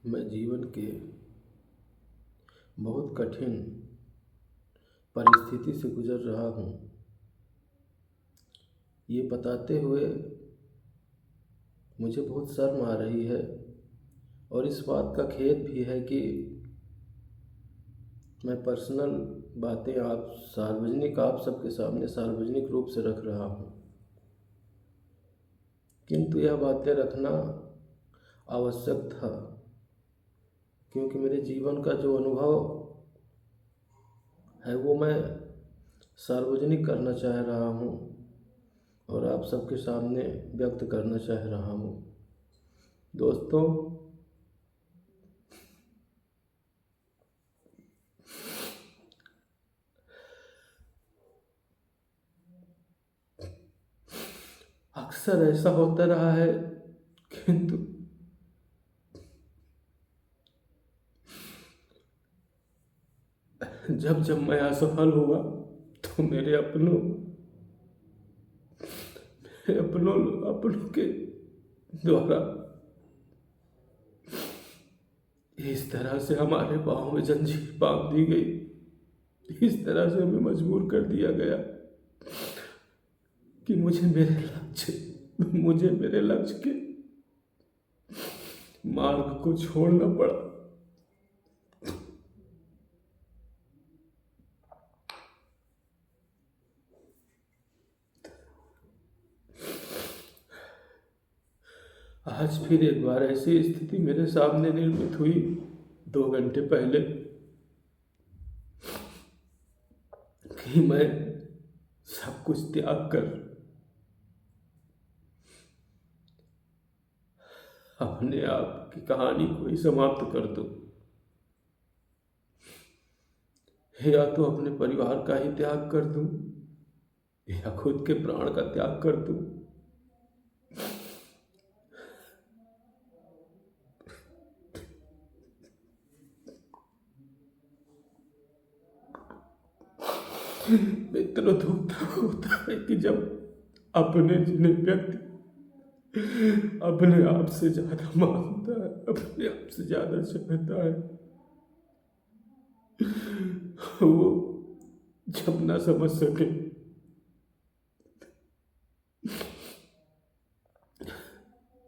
मैं जीवन के बहुत कठिन परिस्थिति से गुजर रहा हूँ। ये बताते हुए मुझे बहुत शर्म आ रही है और इस बात का खेद भी है कि मैं पर्सनल बातें आप सबके सामने सार्वजनिक रूप से रख रहा हूँ। किंतु यह बातें रखना आवश्यक था, क्योंकि मेरे जीवन का जो अनुभव है वो मैं सार्वजनिक करना चाह रहा हूँ और आप सबके सामने व्यक्त करना चाह रहा हूँ। दोस्तों, अक्सर ऐसा होता रहा है, किंतु जब जब मैं असफल हुआ तो अपनों के द्वारा इस तरह से हमारे पाँव में जंजीर बांध दी गई, इस तरह से हमें मजबूर कर दिया गया कि मुझे मेरे लक्ष्य के मार्ग को छोड़ना पड़ा। आज फिर एक बार ऐसी स्थिति मेरे सामने निर्मित हुई 2 घंटे पहले कि मैं सब कुछ त्याग कर अपने आप की कहानी को ही समाप्त कर दूं, या तो अपने परिवार का ही त्याग कर दूं या खुद के प्राण का त्याग कर दूं। मित्रों, दुख होता है कि जब अपने जिन्हें व्यक्ति अपने आप से ज्यादा मानता है, अपने आप से ज्यादा चाहता है, वो जब ना समझ सके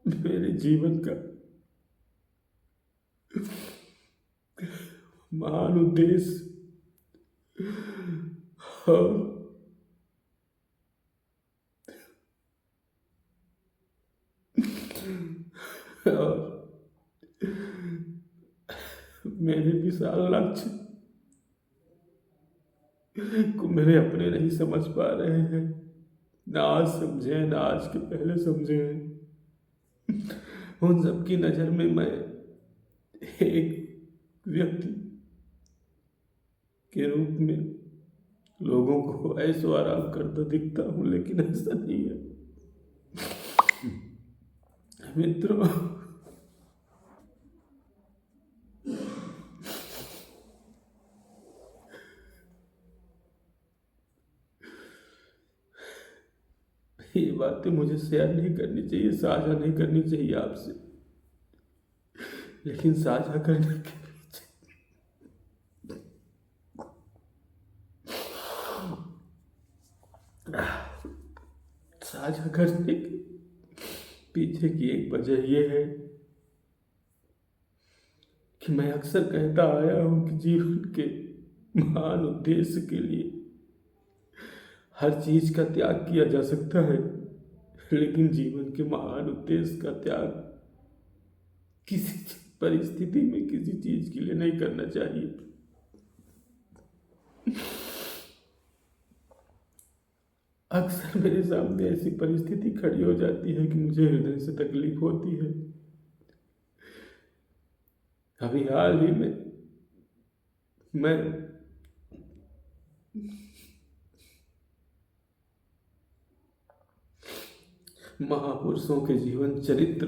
मेरे जीवन का महान उद्देश्य और मेरे विशाल लक्ष्य को मेरे अपने नहीं समझ पा रहे हैं। ना आज समझे, ना आज के पहले समझे। उन सबकी नज़र में मैं एक व्यक्ति के रूप में लोगों को ऐशो आराम करता दिखता हूँ, लेकिन ऐसा नहीं है। मित्रों, ये बातें मुझे शेयर नहीं करनी चाहिए, साझा नहीं करनी चाहिए आपसे, लेकिन साझा करने के साझा करने के पीछे की एक वजह यह है कि मैं अक्सर कहता आया हूं कि जीवन के महान उद्देश्य के लिए हर चीज का त्याग किया जा सकता है, लेकिन जीवन के महान उद्देश्य का त्याग किसी परिस्थिति में किसी चीज के लिए नहीं करना चाहिए। अक्सर मेरे सामने ऐसी परिस्थिति खड़ी हो जाती है कि मुझे हृदय से तकलीफ होती है। अभी हाल ही में मैं महापुरुषों के जीवन चरित्र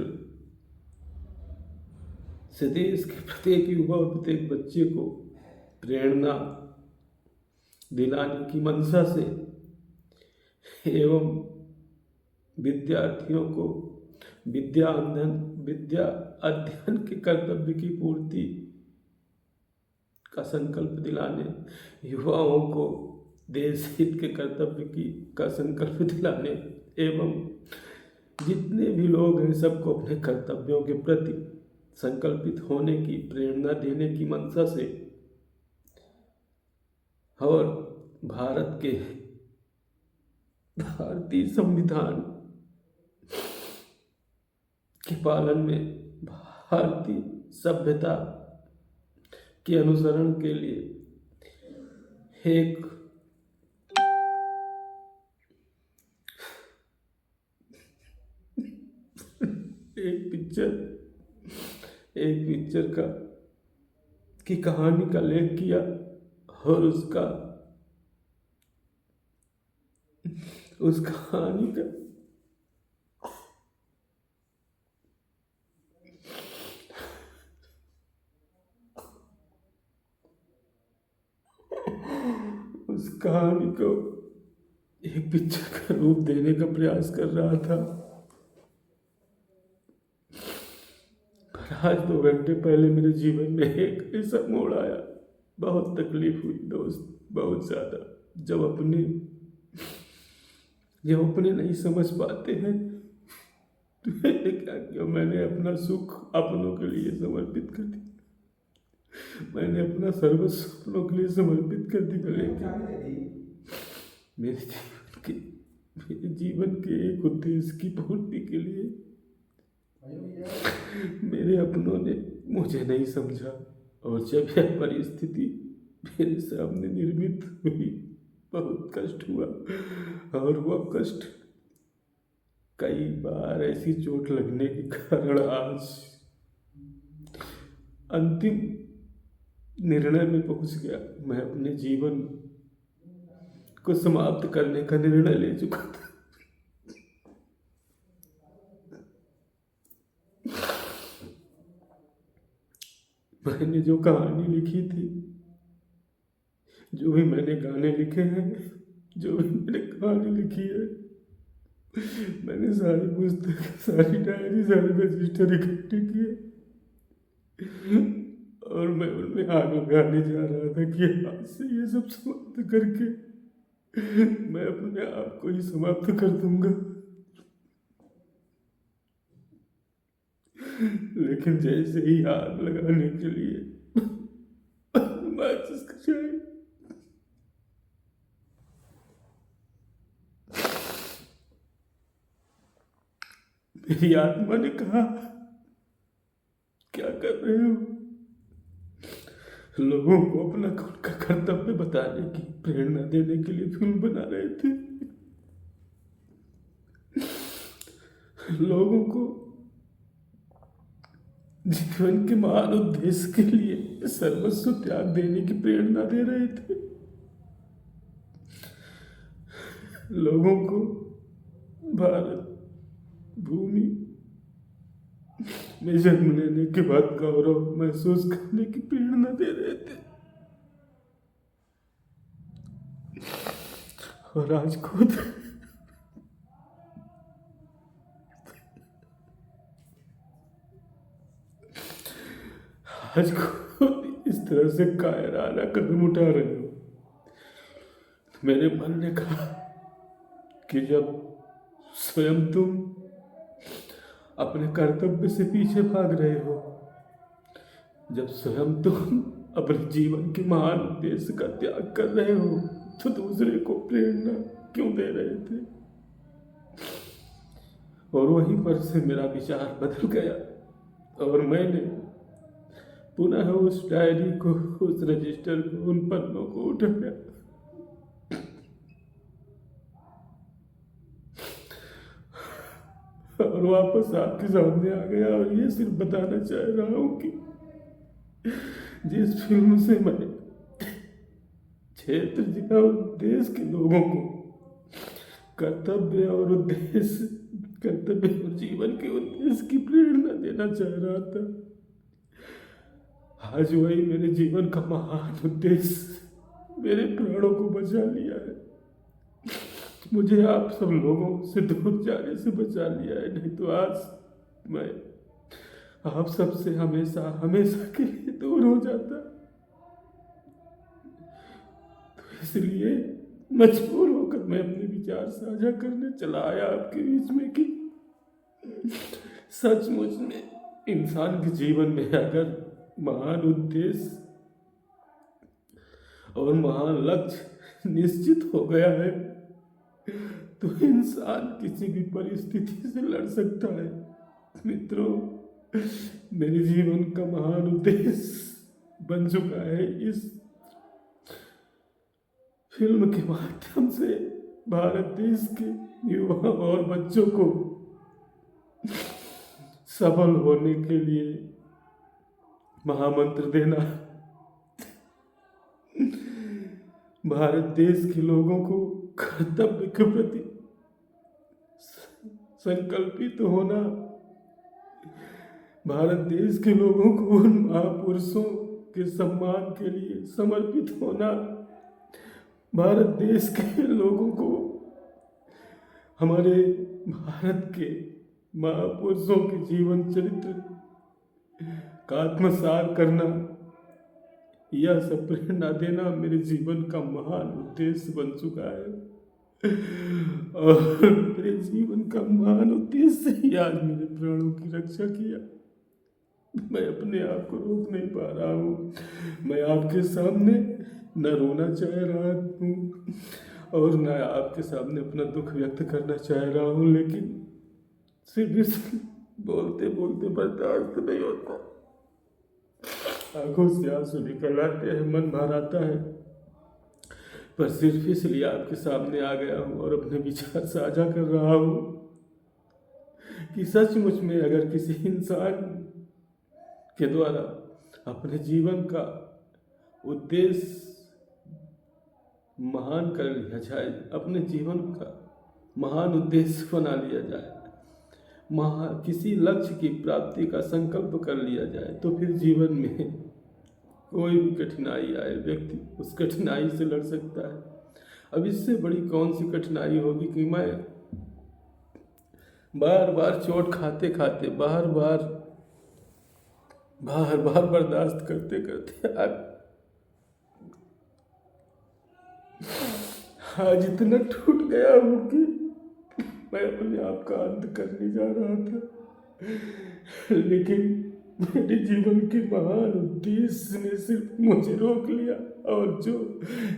से देश के प्रत्येक युवा और प्रत्येक बच्चे को प्रेरणा दिलाने की मंशा से एवं विद्यार्थियों को विद्या अध्ययन के कर्तव्य की पूर्ति का संकल्प दिलाने, युवाओं को देश हित के कर्तव्य की का संकल्प दिलाने एवं जितने भी लोग हैं सबको अपने कर्तव्यों के प्रति संकल्पित होने की प्रेरणा देने की मंशा से और भारत के भारतीय संविधान के पालन में भारतीय सभ्यता के अनुसरण के लिए एक पिक्चर का की कहानी का लेख किया और उस कहानी का उस कहानी को एक पिक्चर का रूप देने का प्रयास कर रहा था। आज 2 घंटे पहले मेरे जीवन में एक ऐसा मोड़ आया, बहुत तकलीफ हुई दोस्त, बहुत ज़्यादा। जब अपने नहीं समझ पाते हैं तो मैंने क्या किया, मैंने अपना सुख अपनों के लिए समर्पित कर दिया, मैंने अपना सर्वस्व अपनों के लिए समर्पित कर दिया। लेकिन मेरे जीवन के एक उद्देश्य की पूर्ति के लिए मेरे अपनों ने मुझे नहीं समझा और जब यह परिस्थिति मेरे सामने निर्मित हुई बहुत कष्ट हुआ और वह कष्ट कई बार ऐसी चोट लगने के कारण आज अंतिम निर्णय में पहुंच गया। मैं अपने जीवन को समाप्त करने का निर्णय ले चुका था। मैंने जो कहानी लिखी थी, जो भी मैंने गाने लिखे हैं, जो भी मैंने कहानी लिखी है, मैंने सारी पुस्तक, सारी डायरी, सारे रजिस्टर इकट्ठे किए और मैं उनमें आग लगाने जा रहा था कि आज से ये सब समाप्त करके मैं अपने आप को ही समाप्त कर दूंगा। लेकिन जैसे ही आग लगाने के लिए माचिस का चाय मेरी आत्मा ने कहा, क्या कर रहे हो? लोगों को अपना उनका कर्तव्य बताने की प्रेरणा देने के लिए फिल्म बना रहे थे। लोगों को जीवन के महान उद्देश्य के लिए सर्वस्व त्याग देने की प्रेरणा दे रहे थे। लोगों को भारत भूमि में जन्म लेने के बाद गौरव महसूस करने की प्रेरणा दे रहे थे। और आज खुद इस तरह से कायराना कदम उठा रहे हो। मेरे मन ने कहा कि जब स्वयं तुम अपने कर्तव्य से पीछे भाग रहे हो, जब स्वयं तुम अपने जीवन के महान उद्देश्य का त्याग कर रहे हो, तो दूसरे को प्रेरणा क्यों दे रहे थे? और वहीं पर से मेरा विचार बदल गया और मैंने पुनः उस डायरी को, उस रजिस्टर को, उन पन्नों को उठाया और वापस आपके सामने आ गया और ये सिर्फ बताना चाह रहा हूं कि जिस फिल्म से मैंने क्षेत्र जिला और देश के लोगों को कर्तव्य और उद्देश्य, कर्तव्य और जीवन के उद्देश्य की प्रेरणा देना चाह रहा था, आज वही मेरे जीवन का महान उद्देश्य मेरे प्राणों को बचा लिया है। मुझे आप सब लोगों से दूर जाने से बचा लिया है, नहीं तो आज मैं आप सबसे हमेशा हमेशा के लिए दूर हो जाता। तो इसलिए मजबूर होकर मैं अपने विचार साझा करने चला आया आपके बीच में कि सचमुच में इंसान के जीवन में अगर महान उद्देश्य और महान लक्ष्य निश्चित हो गया है तो इंसान किसी भी परिस्थिति से लड़ सकता है। मित्रों, मेरे जीवन का महान उद्देश्य बन चुका है इस फिल्म के माध्यम से भारत देश के युवाओं और बच्चों को सफल होने के लिए महामंत्र देना, भारत देश के लोगों को कर्तव्य के प्रति संकल्पित होना, भारत देश के लोगों को उन महापुरुषों के सम्मान के लिए समर्पित होना, भारत देश के लोगों को हमारे भारत के महापुरुषों के जीवन चरित्र का आत्मसात करना, यह सब प्रेरणा देना मेरे जीवन का महान उद्देश्य बन चुका है। और मेरे जीवन का महान उद्देश्य ही आज मेरे प्राणों की रक्षा किया। मैं अपने आप को रोक नहीं पा रहा हूँ। मैं आपके सामने न रोना चाह रहा हूँ और न आपके सामने अपना दुख व्यक्त करना चाह रहा हूँ, लेकिन सिर्फ इस बोलते बोलते बर्दाश्त नहीं होता। आंखों से आंसू निकल आते हैं, मन भर आता है, पर सिर्फ इसलिए आपके सामने आ गया हूँ और अपने विचार साझा कर रहा हूँ कि सचमुच में अगर किसी इंसान के द्वारा अपने जीवन का उद्देश्य महान कर लिया जाए, अपने जीवन का महान उद्देश्य बना लिया जाए, किसी लक्ष्य की प्राप्ति का संकल्प कर लिया जाए, तो फिर जीवन में कोई भी कठिनाई आए व्यक्ति उस कठिनाई से लड़ सकता है। अब इससे बड़ी कौन सी कठिनाई होगी कि मैं बार बार चोट खाते खाते बार बार बर्दाश्त करते करते आज इतना टूट गया हूँ कि मैं अपने आप का अंत करने जा रहा था, लेकिन मेरे जीवन के महान उद्देश्य ने सिर्फ मुझे रोक लिया। और जो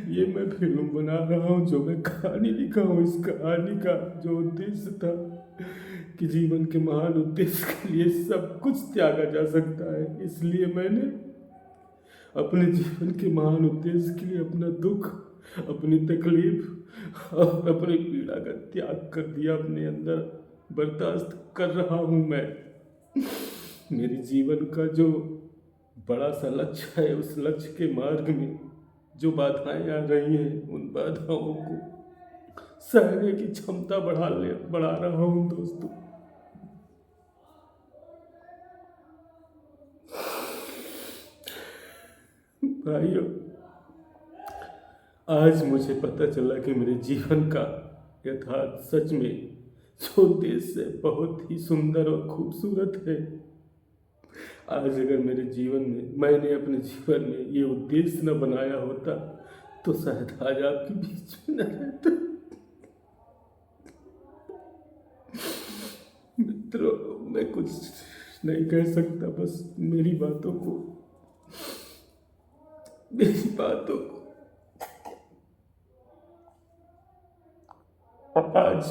ये मैं फिल्म बना रहा हूँ, जो मैं कहानी लिखा हूँ, इस कहानी का जो उद्देश्य था कि जीवन के महान उद्देश्य के लिए सब कुछ त्यागा जा सकता है, इसलिए मैंने अपने जीवन के महान उद्देश्य के लिए अपना दुख, अपनी तकलीफ और अपनी पीड़ा का त्याग कर दिया। अपने अंदर बर्दाश्त कर रहा हूँ मैं। मेरे जीवन का जो बड़ा सा लक्ष्य है, उस लक्ष्य के मार्ग में जो बाधाएं आ रही हैं, उन बाधाओं को सहने की क्षमता बढ़ा रहा हूँ दोस्तों। भाइयों, आज मुझे पता चला कि मेरे जीवन का यथार्थ सच में जो उद्देश्य बहुत ही सुंदर और खूबसूरत है। आज अगर मेरे जीवन में मैंने अपने जीवन में ये उद्देश्य न बनाया होता तो शायद आज आपके बीच में न रहता। मित्रों, मैं कुछ नहीं कह सकता, बस मेरी बातों को आज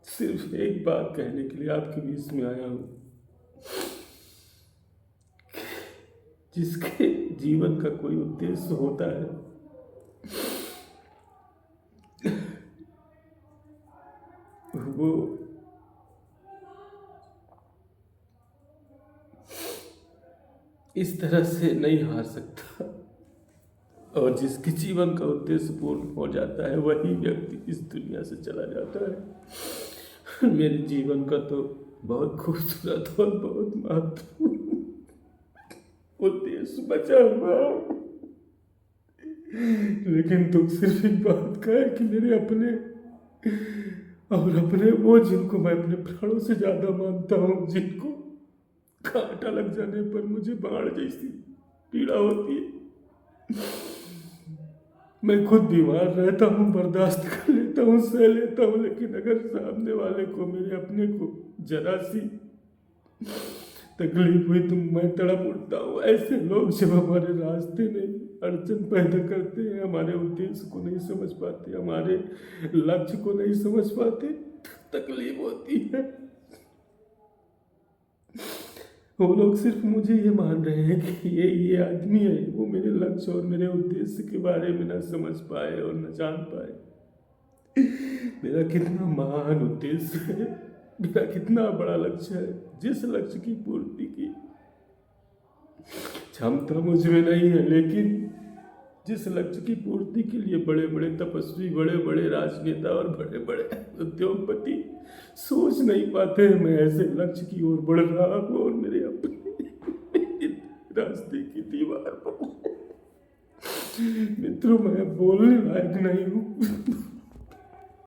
सिर्फ एक बात कहने के लिए आपके बीच में आया हूं। जिसके जीवन का कोई उद्देश्य होता है, वो इस तरह से नहीं हार सकता, और जिसके जीवन का उद्देश्य पूर्ण हो जाता है वही व्यक्ति इस दुनिया से चला जाता है। मेरे जीवन का तो बहुत खूबसूरत और बहुत महत्वपूर्ण उद्देश्य बचा हुआ, लेकिन तुम सिर्फ एक बात का है कि मेरे अपने और अपने वो जिनको मैं अपने प्राणों से ज्यादा मानता हूँ, जिनको कांटा लग जाने पर मुझे बाढ़ जैसी पीड़ा होती है। मैं खुद बीमार रहता हूँ, बर्दाश्त कर लेता हूँ, सह लेता हूँ, लेकिन अगर सामने वाले को, मेरे अपने को जरा सी तकलीफ हुई तो मैं तड़प उठता हूँ। ऐसे लोग जब हमारे रास्ते में अड़चन पैदा करते हैं, हमारे उद्देश्य को नहीं समझ पाते, हमारे लक्ष्य को नहीं समझ पाते, तकलीफ होती है। वो लोग सिर्फ मुझे ये मान रहे हैं कि ये आदमी है, वो मेरे लक्ष्य और मेरे उद्देश्य के बारे में ना समझ पाए और न जान पाए। मेरा कितना महान उद्देश्य है, मेरा कितना बड़ा लक्ष्य है, जिस लक्ष्य की पूर्ति की क्षमता मुझ में नहीं है, लेकिन जिस लक्ष्य की पूर्ति के लिए बड़े बड़े तपस्वी, बड़े बड़े राजनेता और बड़े बड़े उद्योगपति सोच नहीं पाते हैं, मैं ऐसे लक्ष्य की ओर बढ़ रहा हूँ और मेरे अपने रास्ते की दीवार पर मित्रों, मैं बोलने लायक नहीं हूँ।